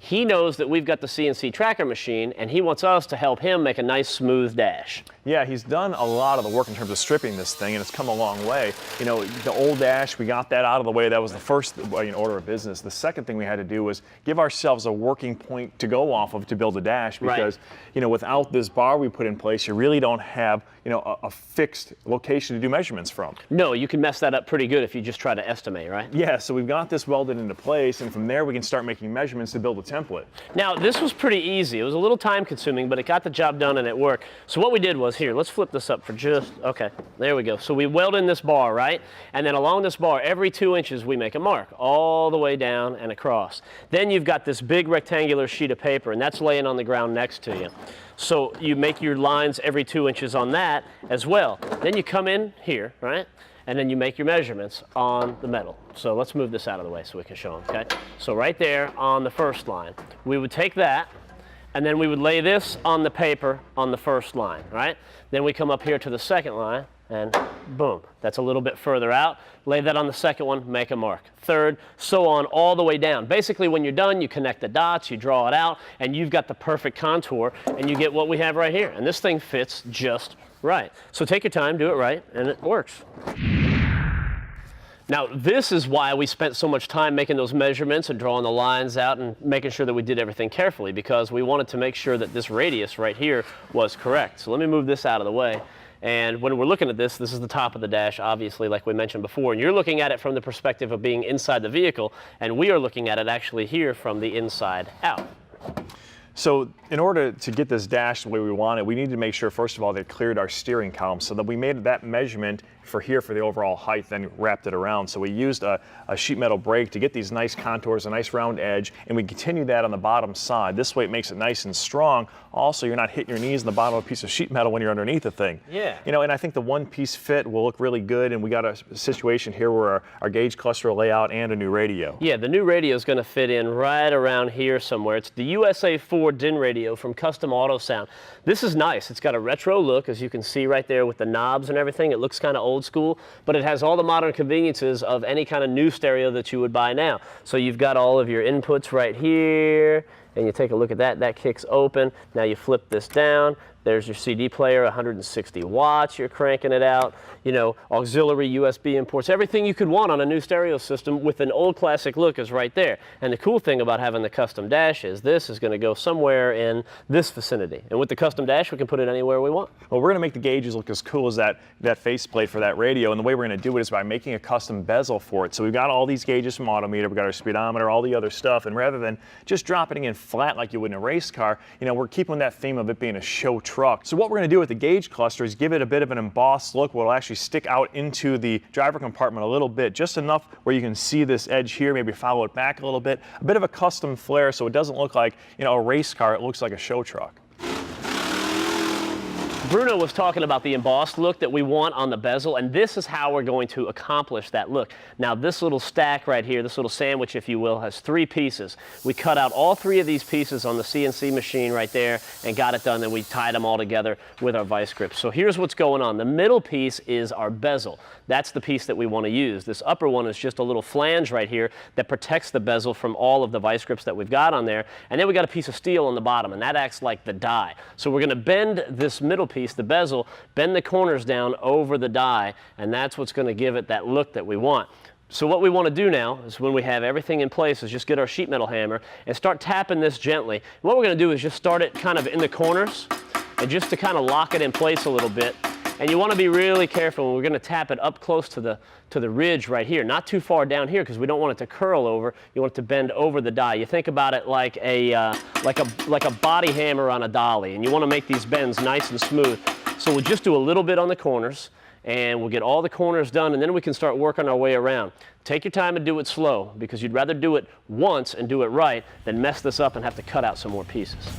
He knows that we've got the CNC tracker machine, and he wants us to help him make a nice smooth dash. Yeah, he's done a lot of the work in terms of stripping this thing, and it's come a long way. You know, the old dash, we got that out of the way. That was the first order of business. The second thing we had to do was give ourselves a working point to go off of to build a dash, because, you know, without this bar we put in place, you really don't have, you know, a fixed location to do measurements from. No, you can mess that up pretty good if you just try to estimate, right? Yeah, so we've got this welded into place, and from there we can start making measurements to build a template. Now, this was pretty easy. It was a little time consuming, but it got the job done and it worked. So what we did was, here, let's flip this up for just, okay, there we go. So we weld in this bar, right? And then along this bar, every 2 inches, we make a mark all the way down and across. Then you've got this big rectangular sheet of paper, and that's laying on the ground next to you. So you make your lines every 2 inches on that as well. Then you come in here, right? And then you make your measurements on the metal. So let's move this out of the way so we can show them, okay? So right there on the first line, we would take that, and then we would lay this on the paper on the first line, right? Then we come up here to the second line, and boom, that's a little bit further out. Lay that on the second one, make a mark. Third, so on all the way down. Basically, when you're done, you connect the dots, you draw it out, and you've got the perfect contour, and you get what we have right here. And this thing fits just right. So take your time, do it right, and it works. Now, this is why we spent so much time making those measurements and drawing the lines out and making sure that we did everything carefully, because we wanted to make sure that this radius right here was correct. So let me move this out of the way. And when we're looking at this, this is the top of the dash, obviously, like we mentioned before. And you're looking at it from the perspective of being inside the vehicle, and we are looking at it actually here from the inside out. So in order to get this dash the way we want it, we need to make sure, first of all, that it cleared our steering column, so that we made that measurement for here for the overall height, then wrapped it around. So we used a sheet metal brake to get these nice contours, a nice round edge, and we continue that on the bottom side. This way it makes it nice and strong. Also, you're not hitting your knees in the bottom of a piece of sheet metal when you're underneath the thing. Yeah. You know, and I think the one-piece fit will look really good, and we got a situation here where our gauge cluster will lay out and a new radio. Yeah, the new radio is going to fit in right around here somewhere. It's the USA 4 DIN radio from Custom Auto Sound. This is nice. It's got a retro look, as you can see right there with the knobs and everything. It looks kind of old school, but it has all the modern conveniences of any kind of new stereo that you would buy now. So you've got all of your inputs right here, and you take a look at that. That kicks open. Now you flip this down. There's your CD player, 160 watts, you're cranking it out. You know, auxiliary USB imports, everything you could want on a new stereo system with an old classic look is right there. And the cool thing about having the custom dash is this is going to go somewhere in this vicinity. And with the custom dash, we can put it anywhere we want. Well, we're going to make the gauges look as cool as that faceplate for that radio, and the way we're going to do it is by making a custom bezel for it. So we've got all these gauges from Autometer, we've got our speedometer, all the other stuff, and rather than just dropping it in flat like you would in a race car, you know, we're keeping that theme of it being a show truck. So what we're going to do with the gauge cluster is give it a bit of an embossed look where it'll actually stick out into the driver compartment a little bit, just enough where you can see this edge here, maybe follow it back a bit of a custom flare, so it doesn't look like, you know, a race car, it looks like a show truck. Bruno was talking about the embossed look that we want on the bezel, and this is how we're going to accomplish that look. Now, this little stack right here, this little sandwich, if you will, has 3 pieces. We cut out all 3 of these pieces on the CNC machine right there and got it done. Then we tied them all together with our vice grips. So here's what's going on. The middle piece is our bezel. That's the piece that we want to use. This upper one is just a little flange right here that protects the bezel from all of the vice grips that we've got on there. And then we got a piece of steel on the bottom, and that acts like the die. So we're going to bend this middle piece, the bezel, bend the corners down over the die, and that's what's going to give it that look that we want. So what we want to do now is, when we have everything in place, is just get our sheet metal hammer and start tapping this gently. And what we're going to do is just start it kind of in the corners, and just to kind of lock it in place a little bit. And you want to be really careful when we're going to tap it up close to the ridge right here, not too far down here, because we don't want it to curl over. You want it to bend over the die. You think about it like a body hammer on a dolly, and you want to make these bends nice and smooth. So we'll just do a little bit on the corners, and we'll get all the corners done, and then we can start working our way around. Take your time and do it slow, because you'd rather do it once and do it right than mess this up and have to cut out some more pieces.